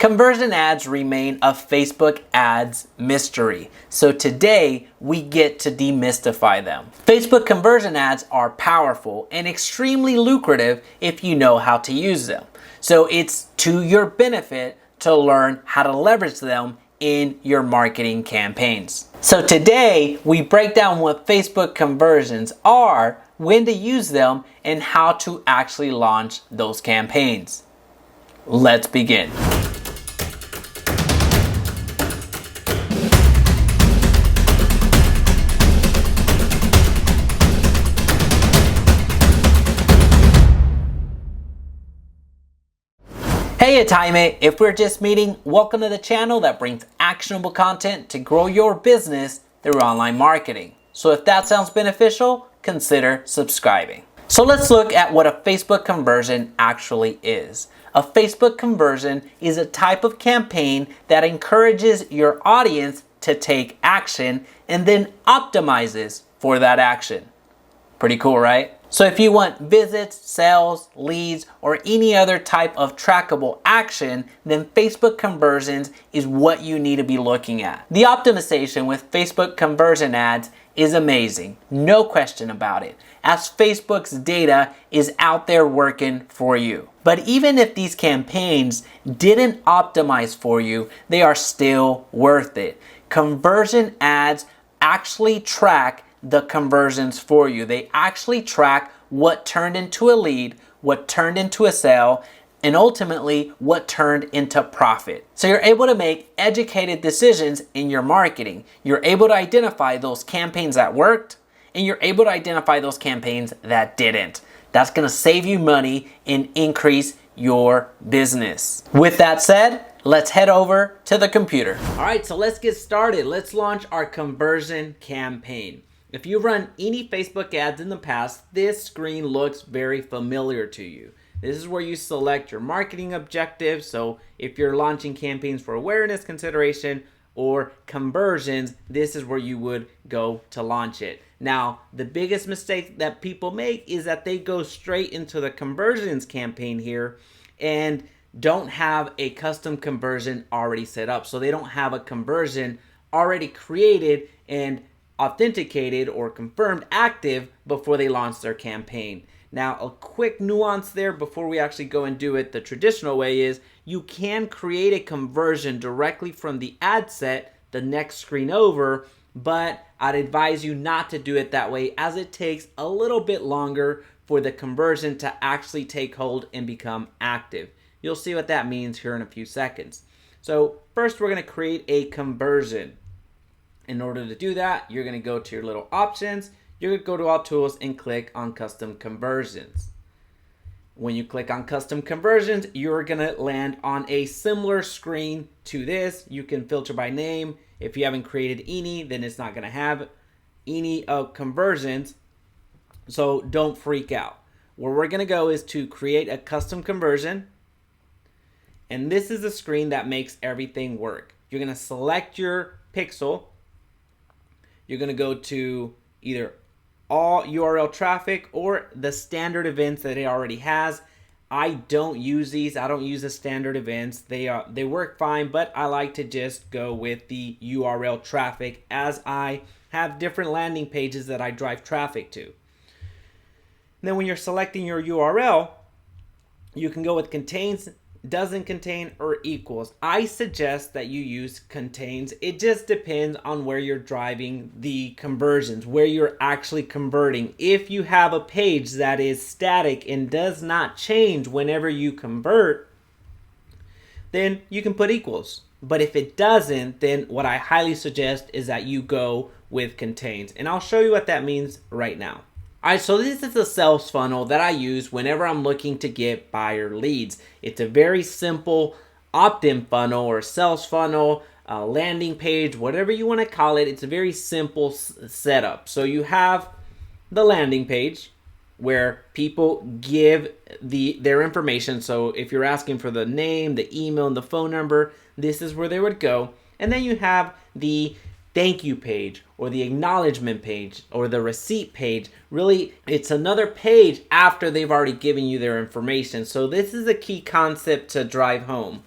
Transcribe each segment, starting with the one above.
Conversion ads remain a Facebook ads mystery, so today we get to demystify them. Facebook conversion ads are powerful and extremely lucrative if you know how to use them. So it's to your benefit to learn how to leverage them in your marketing campaigns. So today we break down what Facebook conversions are, when to use them, and how to actually launch those campaigns. Let's begin. Hey, it's Jaime. If we're just meeting, welcome to the channel that brings actionable content to grow your business through online marketing. So if that sounds beneficial, consider subscribing. So let's look at what a Facebook conversion actually is. A Facebook conversion is a type of campaign that encourages your audience to take action and then optimizes for that action. Pretty cool, right? So if you want visits, sales, leads, or any other type of trackable action, then Facebook conversions is what you need to be looking at. The optimization with Facebook conversion ads is amazing, no question about it, as Facebook's data is out there working for you. But even if these campaigns didn't optimize for you, they are still worth it. Conversion ads actually track the conversions for you. They actually track what turned into a lead, what turned into a sale, and ultimately what turned into profit. So you're able to make educated decisions in your marketing. You're able to identify those campaigns that worked, and you're able to identify those campaigns that didn't. That's going to save you money and increase your business. With that said, let's head over to the computer. All right, so let's get started. Let's launch our conversion campaign. If you've run any Facebook ads in the past, this screen looks very familiar to you. This is where you select your marketing objectives. So if you're launching campaigns for awareness, consideration, or conversions, this is where you would go to launch it. Now, the biggest mistake that people make is that they go straight into the conversions campaign here and don't have a custom conversion already set up. So they don't have a conversion already created and authenticated or confirmed active before they launch their campaign. Now, a quick nuance there before we actually go and do it the traditional way is you can create a conversion directly from the ad set the next screen over, but I'd advise you not to do it that way as it takes a little bit longer for the conversion to actually take hold and become active. You'll see what that means here in a few seconds. So first we're going to create a conversion. In order to do that, you're going to go to your little options, you're going to go to all tools and click on custom conversions. When you click on custom conversions, you're going to land on a similar screen to this. You can filter by name. If you haven't created any, then it's not going to have any conversions. So don't freak out. Where we're going to go is to create a custom conversion. And this is the screen that makes everything work. You're going to select your pixel. You're going to go to either all URL traffic or the standard events that it already has. I don't use these. I don't use the standard events. They work fine, but I like to just go with the URL traffic as I have different landing pages that I drive traffic to. And then when you're selecting your URL, you can go with contains, doesn't contain, or equals. I suggest that you use contains. It just depends on where you're driving the conversions, where you're actually converting. If you have a page that is static and does not change whenever you convert, then you can put equals. But if it doesn't, then what I highly suggest is that you go with contains. And I'll show you what that means right now. All right, so this is the sales funnel that I use whenever I'm looking to get buyer leads. It's a very simple opt-in funnel or sales funnel, landing page, whatever you want to call it. It's a very simple setup. So you have the landing page where people give their information. So if you're asking for the name, the email, and the phone number, this is where they would go. And then you have the thank you page or the acknowledgement page or the receipt page. Really, it's another page after they've already given you their information. So this is a key concept to drive home.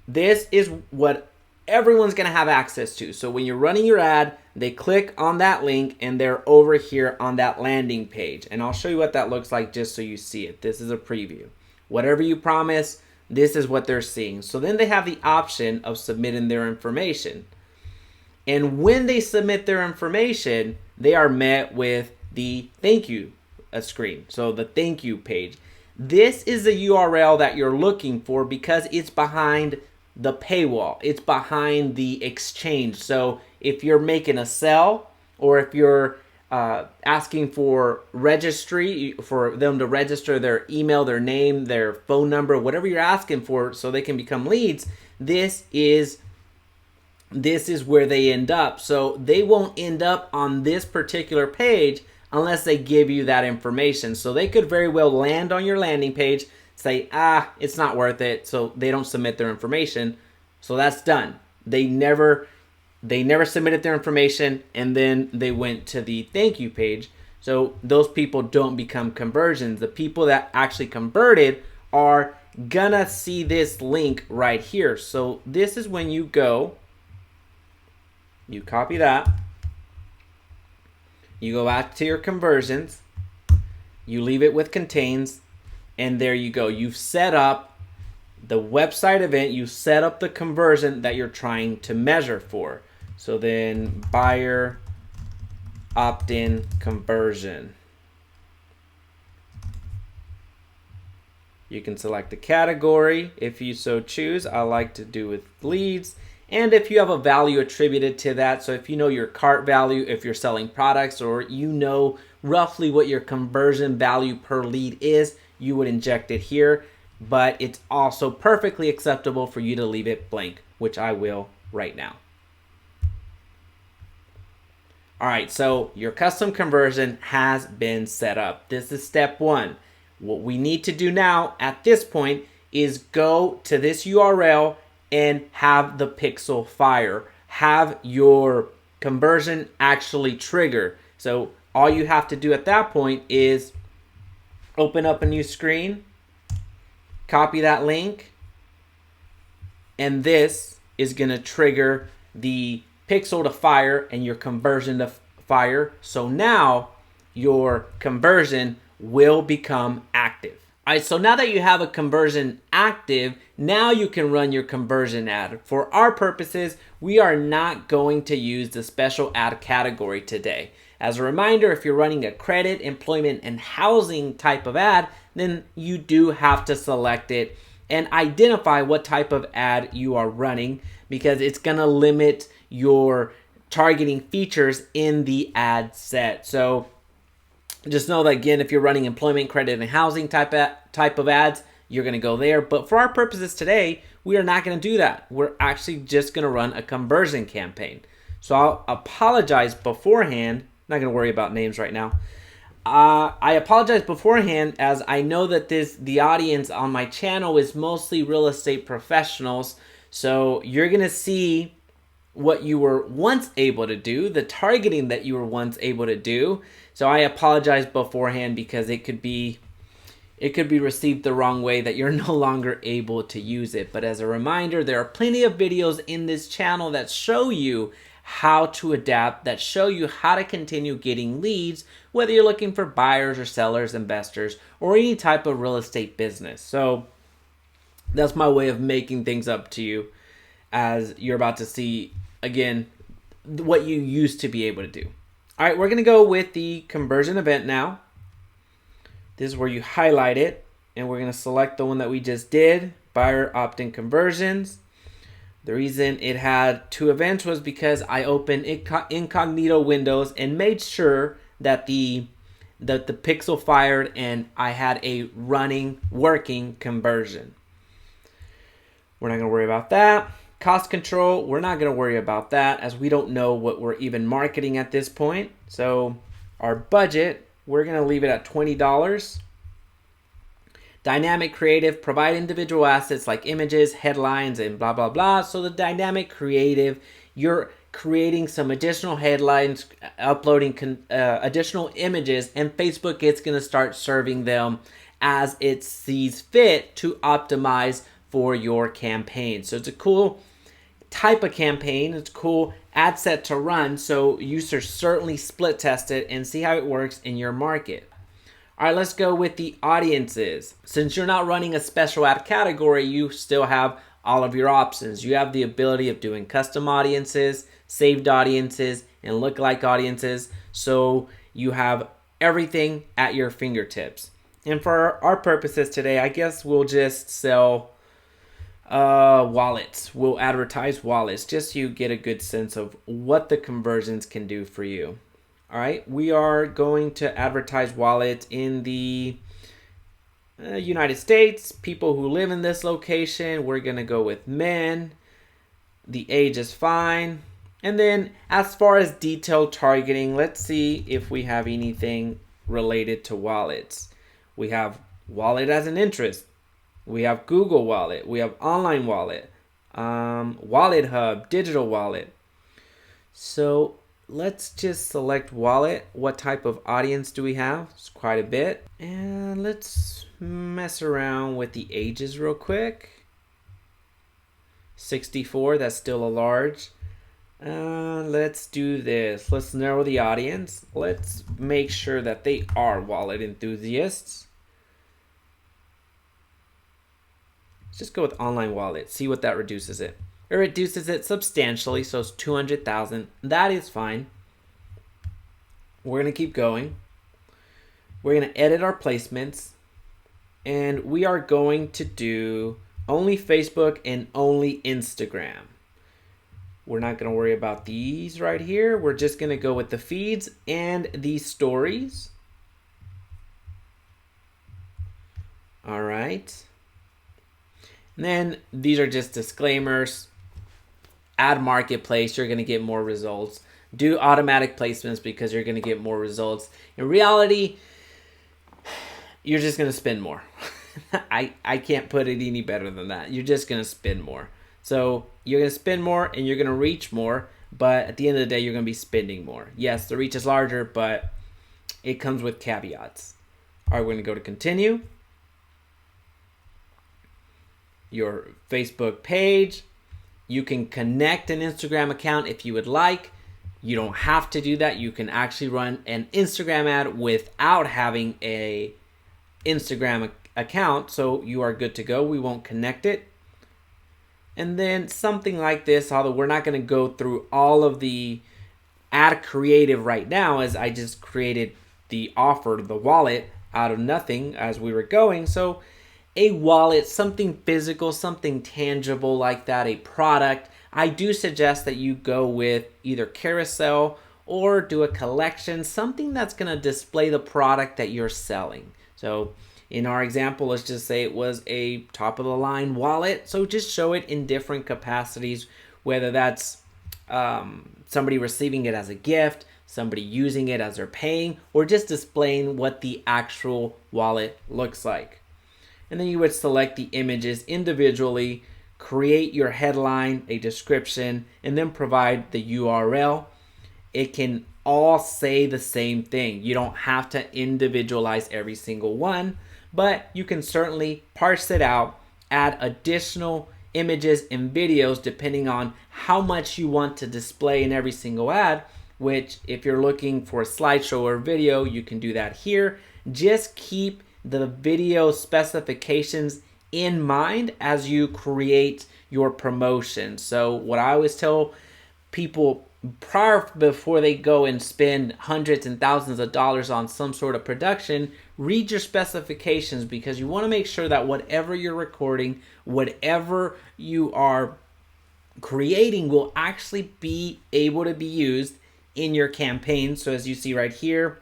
this is what everyone's going to have access to. So when you're running your ad, they click on that link and they're over here on that landing page. And I'll show you what that looks like just so you see it. This is a preview. Whatever you promise, this is what they're seeing. So then they have the option of submitting their information. And when they submit their information, they are met with the thank you screen. So the thank you page. This is the URL that you're looking for because it's behind the paywall. It's behind the exchange. So if you're making a sell, or if you're asking for registry, for them to register their email, their name, their phone number, whatever you're asking for so they can become leads, this is where they end up. So they won't end up on this particular page unless they give you that information. So they could very well land on your landing page, say, it's not worth it, so they don't submit their information. So that's done. They never submitted their information, and then they went to the thank you page. So those people don't become conversions. The people that actually converted are gonna see this link right here. So this is when you go, you copy that, you go back to your conversions, you leave it with contains, and there you go. You've set up the website event, you set up the conversion that you're trying to measure for. So then buyer opt-in conversion. You can select the category if you so choose. I like to do with leads. And if you have a value attributed to that, so if you know your cart value, if you're selling products, or you know roughly what your conversion value per lead is, you would inject it here. But it's also perfectly acceptable for you to leave it blank, which I will right now. All right, so your custom conversion has been set up. This is step one. What we need to do now at this point is go to this URL and have the pixel fire. Have your conversion actually trigger. So all you have to do at that point is open up a new screen, copy that link, and this is going to trigger the pixel to fire and your conversion to fire. So now your conversion will become active. All right, so now that you have a conversion active, now you can run your conversion ad. For our purposes, we are not going to use the special ad category today. As a reminder, if you're running a credit, employment, and housing type of ad, then you do have to select it and identify what type of ad you are running, because it's going to limit your targeting features in the ad set. So just know that, again, if you're running employment, credit, and housing type of ads, you're going to go there. But for our purposes today, we are not going to do that. We're actually just going to run a conversion campaign. So I'll apologize beforehand. I'm not going to worry about names right now. I apologize beforehand, as I know that the audience on my channel is mostly real estate professionals. So you're going to see what you were once able to do, the targeting that you were once able to do. So I apologize beforehand, because it could be received the wrong way, that you're no longer able to use it. But as a reminder, there are plenty of videos in this channel that show you how to adapt, that show you how to continue getting leads, whether you're looking for buyers or sellers, investors, or any type of real estate business. So that's my way of making things up to you, as you're about to see, again, what you used to be able to do. All right, we're going to go with the conversion event now. This is where you highlight it, and we're going to select the one that we just did, buyer opt-in conversions. The reason it had two events was because I opened incognito windows and made sure that the pixel fired and I had a running, working conversion. We're not going to worry about that. Cost control, we're not going to worry about that, as we don't know what we're even marketing at this point. So our budget, we're going to leave it at $20. Dynamic creative, provide individual assets like images, headlines, and blah, blah, blah. So the dynamic creative, you're creating some additional headlines, uploading additional images, and Facebook is going to start serving them as it sees fit to optimize for your campaign. So it's a cool type of campaign. It's a cool ad set to run. So you should certainly split test it and see how it works in your market. All right, let's go with the audiences. Since you're not running a special ad category, you still have all of your options. You have the ability of doing custom audiences, saved audiences, and lookalike audiences. So you have everything at your fingertips. And for our purposes today, I guess we'll just sell wallets. We'll advertise wallets just so you get a good sense of what the conversions can do for you. All right, we are going to advertise wallets in the United States. People who live in this location, we're going to go with men. The age is fine. And then as far as detailed targeting, let's see if we have anything related to wallets. We have wallet as an interest. We have Google Wallet. We have online wallet, Wallet Hub, digital wallet. So let's just select wallet. What type of audience do we have? It's quite a bit. And let's mess around with the ages real quick. 64, that's still a large. Let's do this. Let's narrow the audience. Let's make sure that they are wallet enthusiasts. Let's just go with online wallet. See what that reduces it. It reduces it substantially, so it's 200,000. That is fine. We're going to keep going. We're going to edit our placements. And we are going to do only Facebook and only Instagram. We're not going to worry about these right here. We're just going to go with the feeds and the stories. All right. And then these are just disclaimers. Ad marketplace, you're going to get more results. Do automatic placements because you're going to get more results. In reality, you're just going to spend more. I can't put it any better than that. You're just going to spend more. So you're going to spend more and you're going to reach more. But at the end of the day, you're going to be spending more. Yes, the reach is larger, but it comes with caveats. All right, we're going to go to continue. Your Facebook page. You can connect an Instagram account if you would like. You don't have to do that. You can actually run an Instagram ad without having a Instagram account. So you are good to go. We won't connect it. And then something like this, although we're not going to go through all of the ad creative right now, as I just created the offer, the wallet, out of nothing as we were going. So a wallet, something physical, something tangible like that, a product, I do suggest that you go with either carousel or do a collection, something that's going to display the product that you're selling. So in our example, let's just say it was a top of the line wallet. So just show it in different capacities, whether that's somebody receiving it as a gift, somebody using it as they're paying, or just displaying what the actual wallet looks like. And then you would select the images individually, create your headline, a description, and then provide the URL. It can all say the same thing. You don't have to individualize every single one, but you can certainly parse it out, add additional images and videos depending on how much you want to display in every single ad, which if you're looking for a slideshow or video, you can do that here. Just keep the video specifications in mind as you create your promotion. So what I always tell people before they go and spend hundreds and thousands of dollars on some sort of production, read your specifications, because you want to make sure that whatever you're recording, whatever you are creating will actually be able to be used in your campaign. So as you see right here,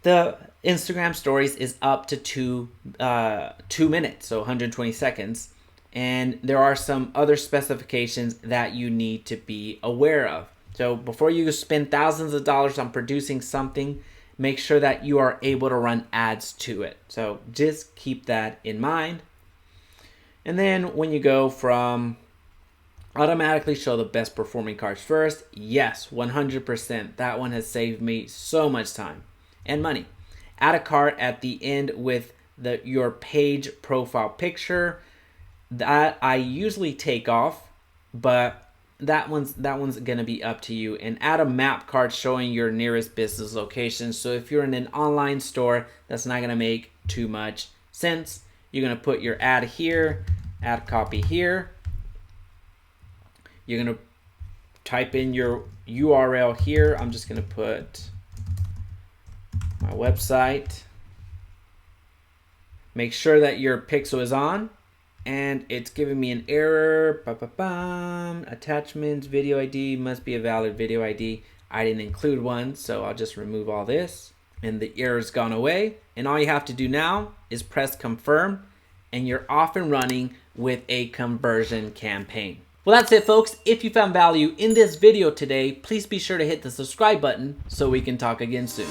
the Instagram stories is up to 2 minutes, so 120 seconds. And there are some other specifications that you need to be aware of. So before you spend thousands of dollars on producing something, make sure that you are able to run ads to it. So just keep that in mind. And then when you go from automatically show the best performing cards first, yes, 100%. That one has saved me so much time and money. Add a card at the end with your page profile picture. that I usually take off, but that one's gonna be up to you. And add a map card showing your nearest business location. So if you're in an online store, that's not gonna make too much sense. You're gonna put your ad here, ad copy here. You're gonna type in your URL here. I'm just gonna put my website. Make sure that your pixel is on, and it's giving me an error. Attachments, video ID must be a valid video ID. I didn't include one, so I'll just remove all this, and the error's gone away. And all you have to do now is press confirm, and you're off and running with a conversion campaign. Well, that's it, folks. If you found value in this video today, please be sure to hit the subscribe button so we can talk again soon.